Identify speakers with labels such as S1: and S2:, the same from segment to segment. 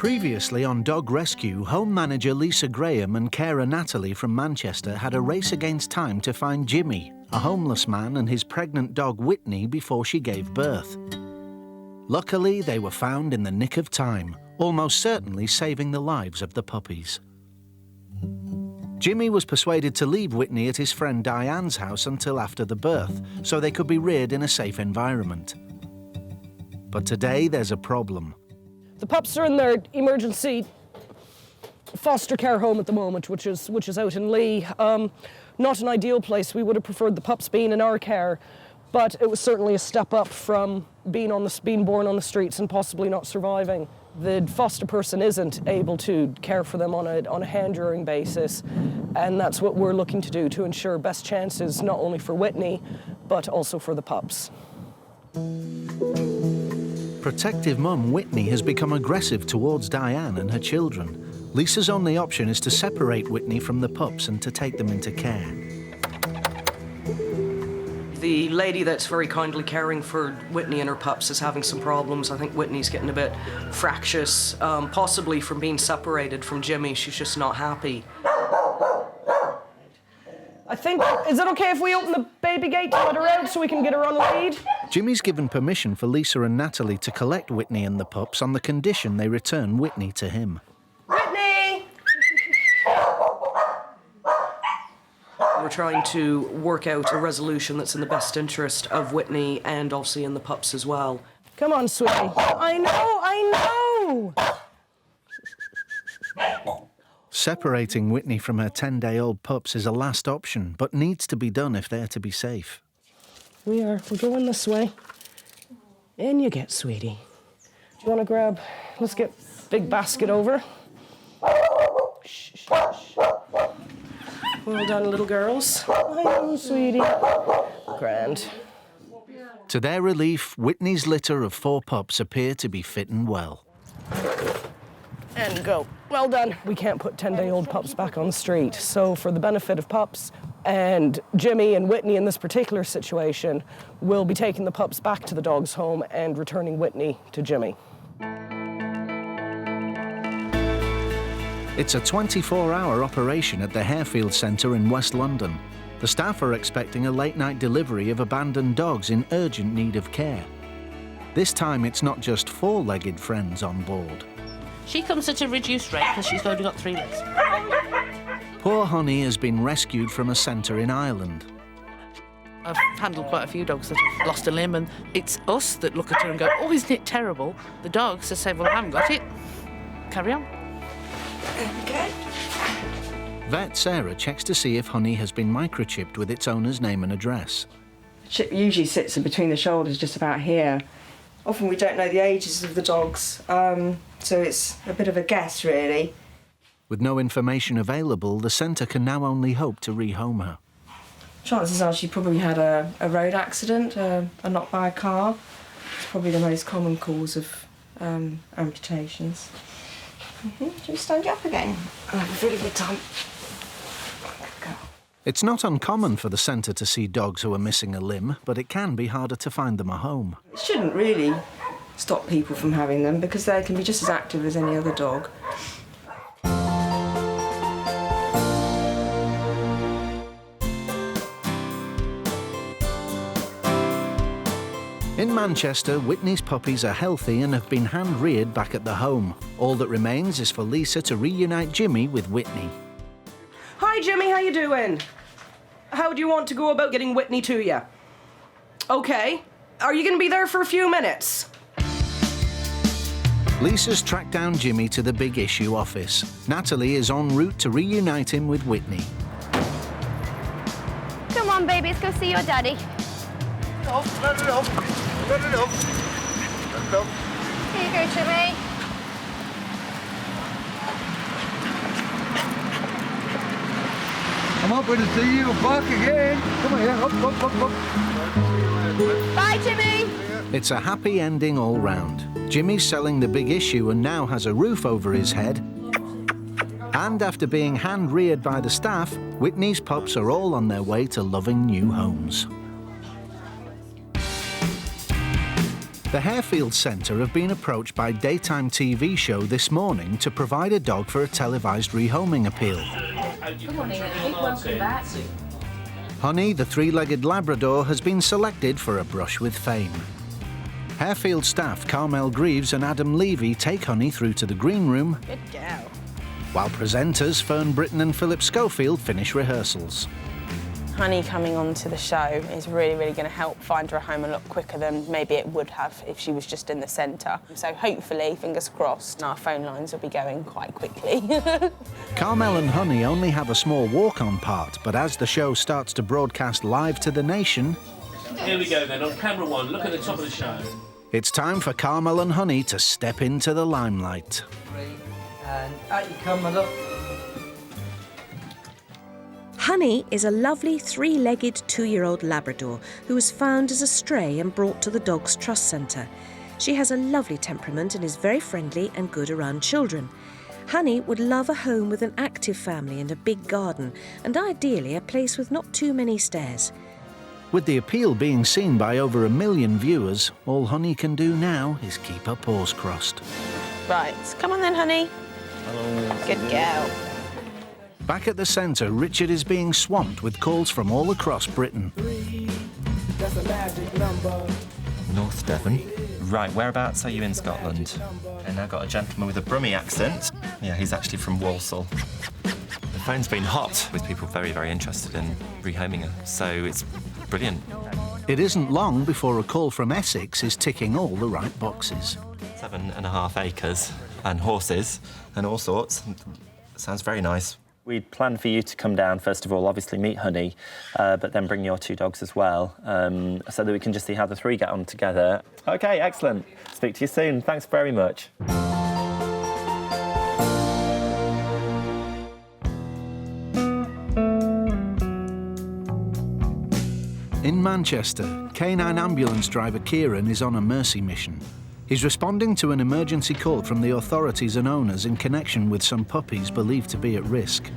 S1: Previously on Dog Rescue, home manager Lisa Graham and carer Natalie from Manchester had a race against time to find Jimmy, a homeless man, and his pregnant dog Whitney before she gave birth. Luckily, they were found in the nick of time, almost certainly saving the lives of the puppies. Jimmy was persuaded to leave Whitney at his friend Diane's house until after the birth, so they could be reared in a safe environment. But today there's a problem.
S2: The pups are in their emergency foster care home at the moment, which is out in Lee. Not an ideal place. We would have preferred the pups being in our care, but it was certainly a step up from being born on the streets and possibly not surviving. The foster person isn't able to care for them on a hand-rearing basis, and that's what we're looking to do to ensure best chances not only for Whitney, but also for the pups.
S1: Protective mum Whitney has become aggressive towards Diane and her children. Lisa's only option is to separate Whitney from the pups and to take them into care.
S2: The lady that's very kindly caring for Whitney and her pups is having some problems. I think Whitney's getting a bit fractious, possibly from being separated from Jimmy. She's just not happy. I think, is it okay if we open the baby gate to let her out so we can get her on a lead?
S1: Jimmy's given permission for Lisa and Natalie to collect Whitney and the pups on the condition they return Whitney to him.
S2: Whitney! We're trying to work out a resolution that's in the best interest of Whitney and obviously in the pups as well. Come on, sweetie. I know!
S1: Separating Whitney from her 10-day-old pups is a last option, but needs to be done if they're to be safe.
S2: We're going this way. In you get, sweetie. Do you want to grab... Let's get big basket over. Shh, shh, shh. Well done, little girls. I know, sweetie. Grand.
S1: To their relief, Whitney's litter of 4 pups appear to be fit and well.
S2: And go. Well done. We can't put 10-day-old pups back on the street, so for the benefit of pups and Jimmy and Whitney in this particular situation, we'll be taking the pups back to the dog's home and returning Whitney to Jimmy.
S1: It's a 24-hour operation at the Harefield Centre in West London. The staff are expecting a late-night delivery of abandoned dogs in urgent need of care. This time it's not just 4-legged friends on board.
S3: She comes at a reduced rate because she's only got 3 legs.
S1: Poor Honey has been rescued from a centre in Ireland.
S3: I've handled quite a few dogs that have lost a limb, and it's us that look at her and go, oh, isn't it terrible? The dogs that say, well, I haven't got it. Carry on.
S2: Okay.
S1: Vet Sarah checks to see if Honey has been microchipped with its owner's name and address.
S4: The chip usually sits in between the shoulders, just about here. Often we don't know the ages of the dogs, so it's a bit of a guess, really.
S1: With no information available, the centre can now only hope to rehome her.
S4: Chances are she probably had a road accident, a knock by a car. It's probably the most common cause of amputations. Should we stand you up again? I'll have a really good time. Good girl.
S1: It's not uncommon for the centre to see dogs who are missing a limb, but it can be harder to find them a home.
S4: It shouldn't really stop people from having them because they can be just as active as any other dog.
S1: In Manchester, Whitney's puppies are healthy and have been hand-reared back at the home. All that remains is for Lisa to reunite Jimmy with Whitney.
S2: Hi, Jimmy, how you doing? How do you want to go about getting Whitney to you? Okay. Are you going to be there for a few minutes?
S1: Lisa's tracked down Jimmy to the Big Issue office. Natalie is en route to reunite him with Whitney.
S5: Come on, baby, let's go see your daddy.
S6: Let it up.
S5: Here you go, Jimmy.
S6: I'm hoping to see you back again. Come on here, up.
S5: Bye, Jimmy.
S1: It's a happy ending all round. Jimmy's selling the Big Issue and now has a roof over his head. And after being hand-reared by the staff, Whitney's pups are all on their way to loving new homes. The Harefield Centre have been approached by daytime TV show This Morning to provide a dog for a televised rehoming appeal.
S5: Good morning, welcome back.
S1: Honey, the three-legged Labrador, has been selected for a brush with fame. Harefield staff Carmel Greaves and Adam Levy take Honey through to the green room,
S5: Good girl.
S1: while presenters Fern Britton and Philip Schofield finish rehearsals.
S7: Honey coming onto the show is really going to help find her a home a lot quicker than maybe it would have if she was just in the centre. So hopefully, fingers crossed, our phone lines will be going quite quickly.
S1: Carmel and Honey only have a small walk-on part, but as the show starts to broadcast live to the nation...
S8: Here we go then, on camera one, look at the top of the show.
S1: It's time for Carmel and Honey to step into the limelight.
S6: And out you come, my love.
S9: Honey is a lovely three-legged two-year-old Labrador who was found as a stray and brought to the Dogs Trust Centre. She has a lovely temperament and is very friendly and good around children. Honey would love a home with an active family and a big garden, and ideally a place with not too many stairs.
S1: With the appeal being seen by over 1 million viewers, all Honey can do now is keep her paws crossed.
S7: Right, come on then, Honey.
S8: Hello.
S7: Good girl.
S1: Back at the centre, Richard is being swamped with calls from all across Britain.
S10: North Devon. Right, whereabouts are you in Scotland? And I've got a gentleman with a Brummie accent. Yeah, he's actually from Walsall. The phone's been hot with people very interested in rehoming her, so it's brilliant.
S1: It isn't long before a call from Essex is ticking all the right boxes.
S10: 7.5 acres and horses and all sorts. Sounds very nice. We'd planned for you to come down, first of all, obviously meet Honey, but then bring your 2 dogs as well, so that we can just see how the 3 get on together. OK, excellent. Speak to you soon. Thanks very much.
S1: In Manchester, canine ambulance driver Kieran is on a mercy mission. He's responding to an emergency call from the authorities and owners in connection with some puppies believed to be at risk.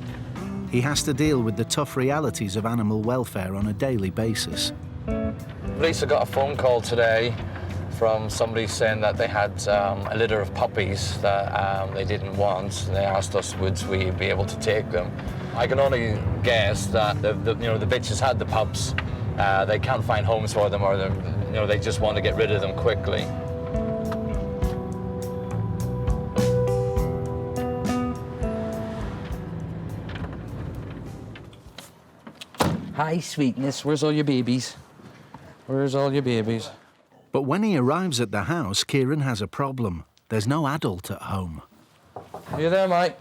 S1: He has to deal with the tough realities of animal welfare on a daily basis.
S11: Police got a phone call today from somebody saying that they had a litter of puppies that they didn't want. They asked us would we be able to take them. I can only guess that the bitches had the pups. They can't find homes for them, or they just want to get rid of them quickly.
S6: Hi, sweetness. Where's all your babies? Where's all your babies?
S1: But when he arrives at the house, Kieran has a problem. There's no adult at home.
S6: Are you there, mate?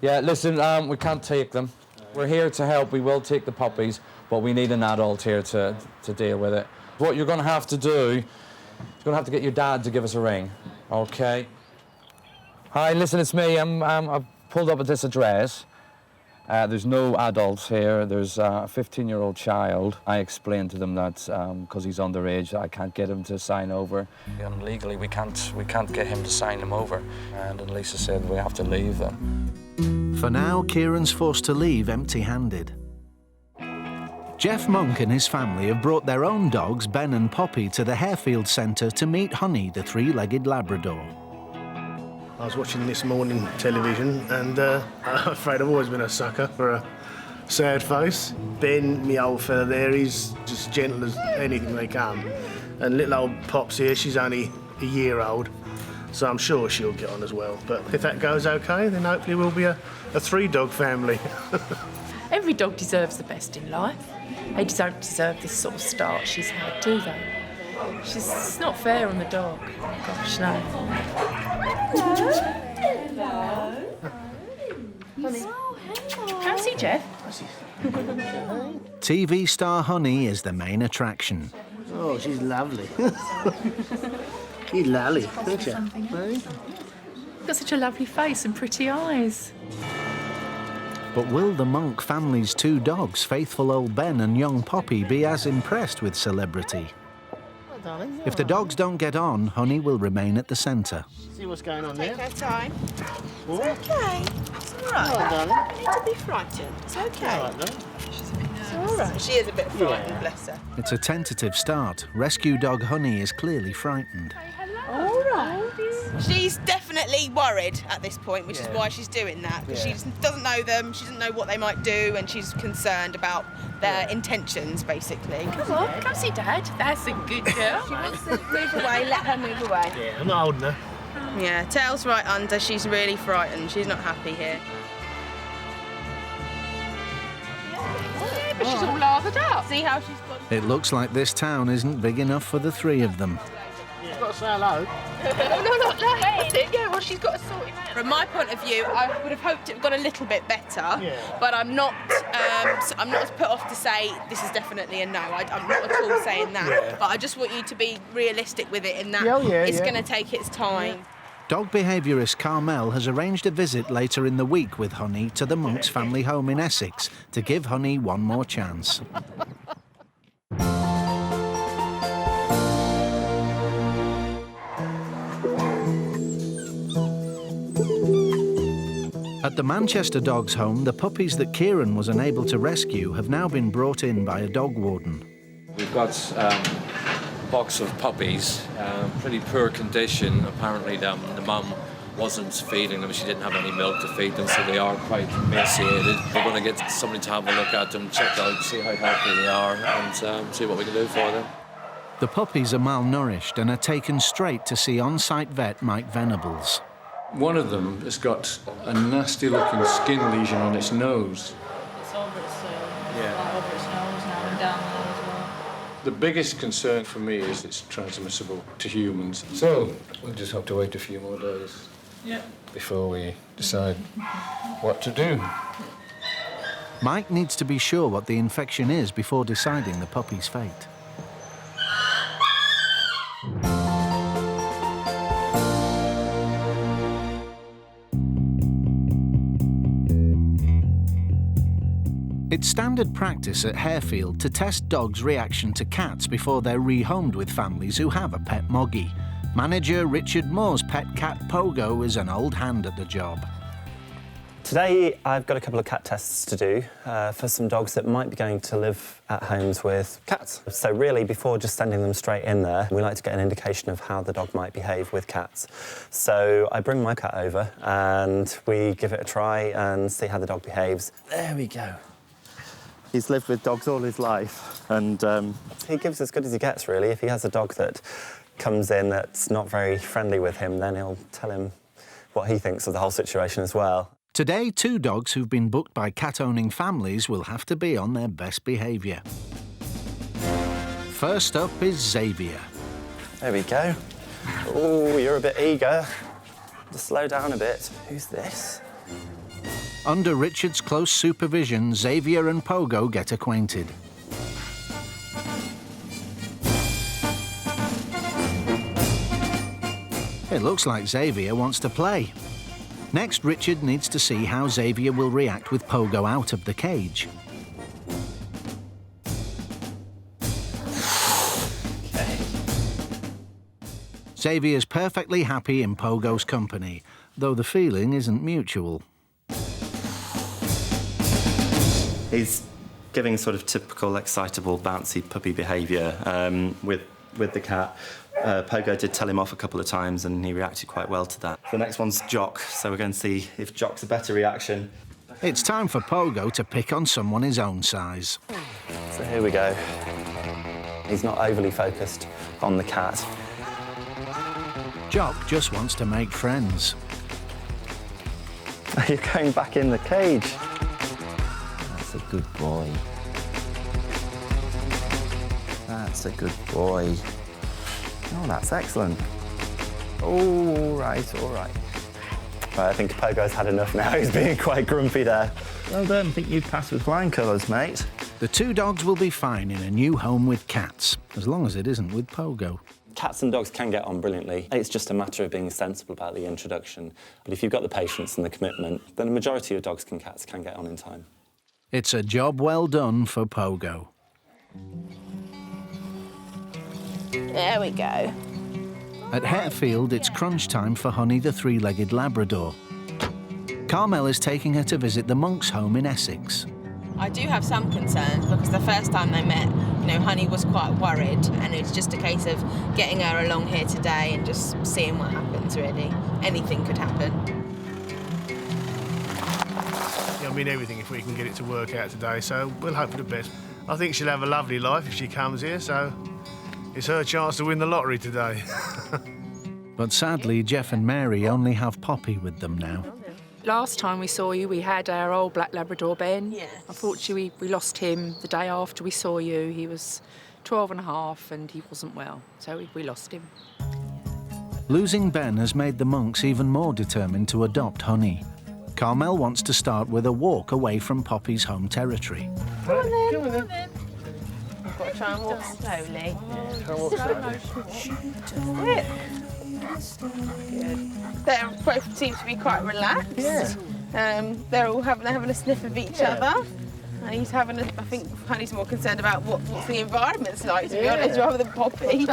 S6: Yeah, listen, we can't take them. We're here to help. We will take the puppies, but we need an adult here to deal with it. What you're going to have to do, you're going to have to get your dad to give us a ring, OK? Hi, listen, it's me. I've pulled up at this address. There's no adults here. There's a 15-year-old child. I explained to them that because he's underage, I can't get him to sign over. And legally, we can't get him to sign them over. And Lisa said we have to leave them.
S1: For now, Kieran's forced to leave empty-handed. Jeff Monk and his family have brought their own dogs, Ben and Poppy, to the Harefield Centre to meet Honey, the three-legged Labrador.
S12: I was watching This Morning television, and I'm afraid I've always been a sucker for a sad face. Ben, me old fella there, he's just gentle as anything they come. And little old Pops here, she's only a year old, so I'm sure she'll get on as well. But if that goes OK, then hopefully we'll be a 3-dog family.
S13: Every dog deserves the best in life. They don't deserve this sort of start she's had, do they? It's not fair on the dog. Gosh, no.
S5: Hello.
S13: How's he, Jeff?
S1: TV star Honey is the main attraction.
S12: Oh, she's lovely. She's lally, isn't she?
S13: You've got such a lovely face and pretty eyes.
S1: But will the Monk family's 2 dogs, faithful old Ben and young Poppy, be as impressed with celebrity? If the dogs don't get on, Honey will remain at the centre.
S12: See what's going on there?
S5: Take our time.
S12: What?
S5: It's okay. It's all right.
S12: Oh, darling.
S5: You don't need to be frightened. It's okay.
S12: All right, darling.
S7: All right. She is a bit frightened, bless her.
S1: It's a tentative start. Rescue dog Honey is clearly frightened.
S7: All right. She's definitely worried at this point, which is why she's doing that. Because she doesn't know them, she doesn't know what they might do, and she's concerned about their intentions, basically.
S13: Come on, come see Dad. That's a good girl.
S7: She wants to move away, let her move away.
S12: Yeah, I'm not holding her.
S7: Yeah, tail's right under, she's really frightened. She's not happy here.
S13: Yeah, but she's all lathered up.
S7: See how she's got...
S1: It looks like this town isn't big enough for the three of them.
S12: You've got to say hello.
S13: No, not that. Yeah, well, she's got to sort him out.
S7: From my point of view, I would have hoped it would have gone a little bit better, but I'm not as put off to say this is definitely a no. I'm not at all saying that, but I just want you to be realistic with it in that it's going to take its time.
S1: Dog behaviourist Carmel has arranged a visit later in the week with Honey to the Monks family home in Essex to give Honey one more chance. At the Manchester Dogs home, the puppies that Kieran was unable to rescue have now been brought in by a dog warden.
S11: We've got a box of puppies, pretty poor condition. Apparently the mum wasn't feeding them, she didn't have any milk to feed them, so they are quite emaciated. We're going to get somebody to have a look at them, check out, see how healthy they are, and see what we can do for them.
S1: The puppies are malnourished and are taken straight to see on-site vet Mike Venables.
S14: One of them has got a nasty-looking skin lesion on its nose.
S5: It's over its over its nose now and down there as well.
S14: The biggest concern for me is it's transmissible to humans. So we'll just have to wait a few more days before we decide what to do.
S1: Mike needs to be sure what the infection is before deciding the puppy's fate. It's standard practice at Harefield to test dogs' reaction to cats before they're rehomed with families who have a pet moggy. Manager Richard Moore's pet cat Pogo is an old hand at the job.
S10: Today I've got a couple of cat tests to do for some dogs that might be going to live at homes with cats. So really, before just sending them straight in there, we like to get an indication of how the dog might behave with cats. So I bring my cat over and we give it a try and see how the dog behaves. There we go. He's lived with dogs all his life, and he gives as good as he gets, really. If he has a dog that comes in that's not very friendly with him, then he'll tell him what he thinks of the whole situation as well.
S1: Today, two dogs who've been booked by cat-owning families will have to be on their best behaviour. First up is Xavier.
S10: There we go. Oh, you're a bit eager. Just slow down a bit. Who's this?
S1: Under Richard's close supervision, Xavier and Pogo get acquainted. It looks like Xavier wants to play. Next, Richard needs to see how Xavier will react with Pogo out of the cage.
S10: Okay.
S1: Xavier's perfectly happy in Pogo's company, though the feeling isn't mutual.
S10: He's giving sort of typical excitable, bouncy puppy behaviour with the cat. Pogo did tell him off a couple of times and he reacted quite well to that. The next one's Jock, so we're going to see if Jock's a better reaction.
S1: It's time for Pogo to pick on someone his own size.
S10: So here we go. He's not overly focused on the cat.
S1: Jock just wants to make friends.
S10: You're going back in the cage. That's a good boy. That's a good boy. Oh, that's excellent. All right, all right. I think Pogo's had enough now. He's being quite grumpy there. Well done. I think you passed with flying colours, mate.
S1: The two dogs will be fine in a new home with cats, as long as it isn't with Pogo.
S10: Cats and dogs can get on brilliantly. It's just a matter of being sensible about the introduction. But if you've got the patience and the commitment, then the majority of dogs and cats can get on in time.
S1: It's a job well done for Pogo.
S7: There we go.
S1: At Harefield, it's crunch time for Honey the three-legged Labrador. Carmel is taking her to visit the Monks home in Essex.
S7: I do have some concerns because the first time they met, you know, Honey was quite worried, and it's just a case of getting her along here today and just seeing what happens, really. Anything could happen.
S12: Yeah, I mean everything if we can get it to work out today, so we'll hope for the best. I think she'll have a lovely life if she comes here, so it's her chance to win the lottery today.
S1: But sadly, Jeff and Mary only have Poppy with them now.
S13: Last time we saw you, we had our old black Labrador, Ben.
S7: Yes.
S13: Unfortunately, we lost him the day after we saw you. He was 12 and a half and he wasn't well, so we lost him.
S1: Losing Ben has made the monks even more determined to adopt Honey. Carmel wants to start with a walk away from Poppy's home territory.
S7: Come on then, come on then. I've got to try and walk slowly. Good. They both seem to be quite relaxed. Yeah. They're all having a sniff of each other. And he's having I think Honey's more concerned about what the environment's like, to be honest, rather than Poppy.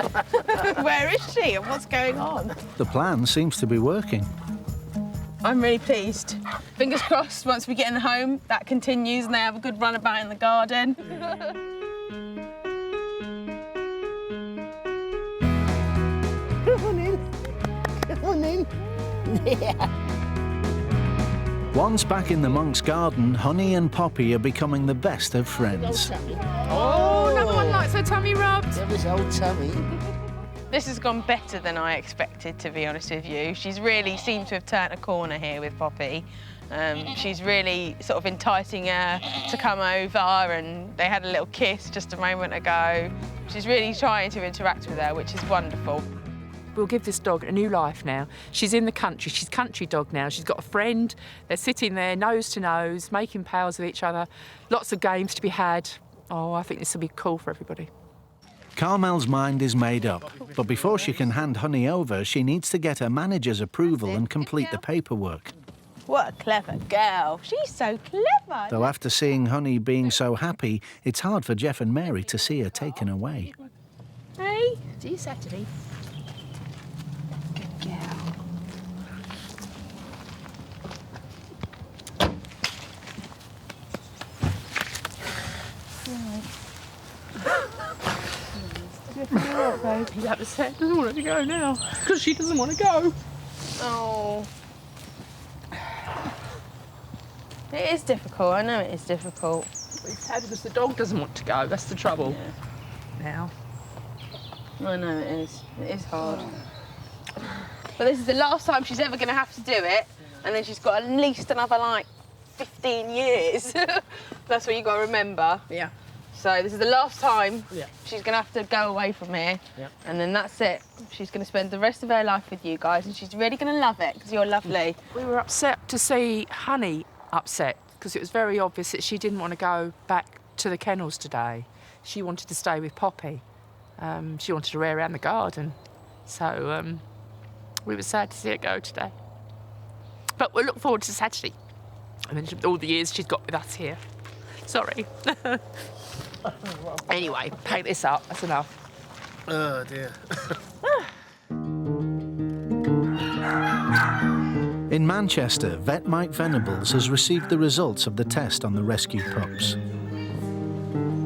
S7: Where is she and what's going on?
S1: The plan seems to be working.
S7: I'm really pleased. Fingers crossed, once we get in home, that continues and they have a good run about in the garden.
S12: Come on in. Come on in. Yeah.
S1: Once back in the monk's garden, Honey and Poppy are becoming the best of friends.
S13: Oh, another one likes her tummy rubbed.
S12: This old tummy.
S7: This has gone better than I expected, to be honest with you. She's really seemed to have turned a corner here with Poppy. She's really sort of enticing her to come over, and they had a little kiss just a moment ago. She's really trying to interact with her, which is wonderful.
S13: We'll give this dog a new life now. She's in the country, she's country dog now. She's got a friend, they're sitting there nose to nose, making pals with each other. Lots of games to be had. Oh, I think this will be cool for everybody.
S1: Carmel's mind is made up, but before she can hand Honey over, she needs to get her manager's approval and complete the paperwork.
S7: What a clever girl. She's so clever.
S1: Though after seeing Honey being so happy, it's hard for Jeff and Mary to see her taken away.
S7: Hey.
S13: See you Saturday.
S7: Good girl.
S13: He's upset. Doesn't want her to go now because she doesn't want to go.
S7: Oh. It is difficult. I know it is difficult.
S13: It's sad because the dog doesn't want to go. That's the trouble. Yeah.
S7: Now. I know it is. It is hard. But this is the last time she's ever going to have to do it, and then she's got at least another, like, 15 years. That's what you got to remember.
S13: Yeah.
S7: So this is the last time
S13: Yeah.
S7: she's going to have to go away from here,
S13: Yeah.
S7: and then that's it. She's going to spend the rest of her life with you guys, and she's really going to love it because you're lovely.
S13: We were upset to see Honey upset because it was very obvious that she didn't want to go back to the kennels today. She wanted to stay with Poppy. She wanted to rear around the garden. So we were sad to see her go today. But we'll look forward to Saturday. And then all the years she's got with us here. Sorry. Anyway, pack this up. That's enough.
S12: Oh, dear.
S1: In Manchester, vet Mike Venables has received the results of the test on the rescued pups.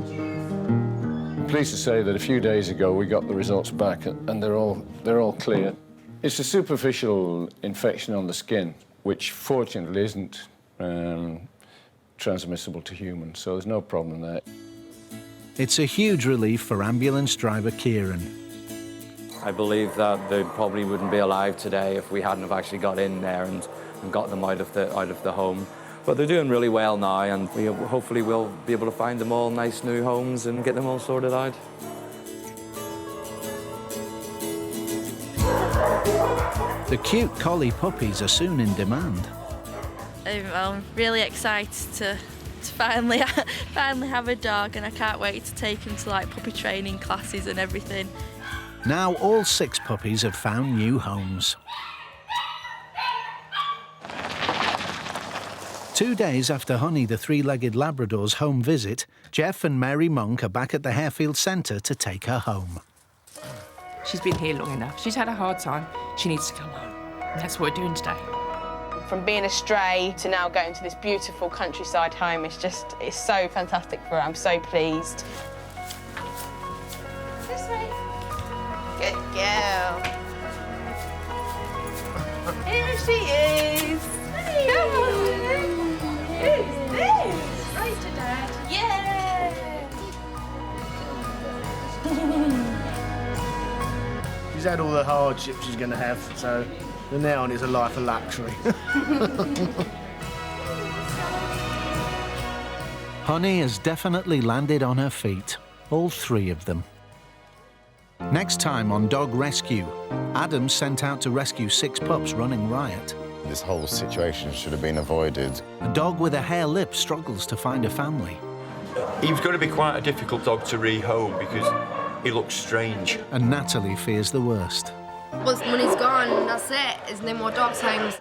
S14: I'm pleased to say that a few days ago we got the results back and they're all clear. It's a superficial infection on the skin, which fortunately isn't transmissible to humans, so there's no problem there.
S1: It's a huge relief for ambulance driver Kieran.
S6: I believe that they probably wouldn't be alive today if we hadn't have actually got in there and got them out of the home. But they're doing really well now, and we hopefully will be able to find them all nice new homes and get them all sorted out.
S1: The cute collie puppies are soon in demand.
S15: I'm really excited to finally have a dog, and I can't wait to take him to like puppy training classes and everything.
S1: Now all 6 puppies have found new homes. 2 days after Honey the 3-legged Labrador's home visit, Jeff and Mary Monk are back at the Harefield Centre to take her home.
S13: She's been here long enough. She's had a hard time. She needs to come home. And that's what we're doing today.
S7: from being a stray to now going to this beautiful countryside home. It's so fantastic for her. I'm so pleased. This way. Good girl. Here she is. Hey. Come on. Who's this? Right to Dad. Yeah.
S12: She's had all the hardships she's going to have, so from now on it's a life of luxury.
S1: Honey has definitely landed on her feet, all 3 of them. Next time on Dog Rescue, Adam's sent out to rescue 6 pups running riot.
S16: This whole situation should have been avoided.
S1: A dog with a hair lip struggles to find a family.
S17: He was going to be quite a difficult dog to rehome because he looks strange.
S1: And Natalie fears the worst.
S18: Once the money's gone, that's it. There's no more dogs homes.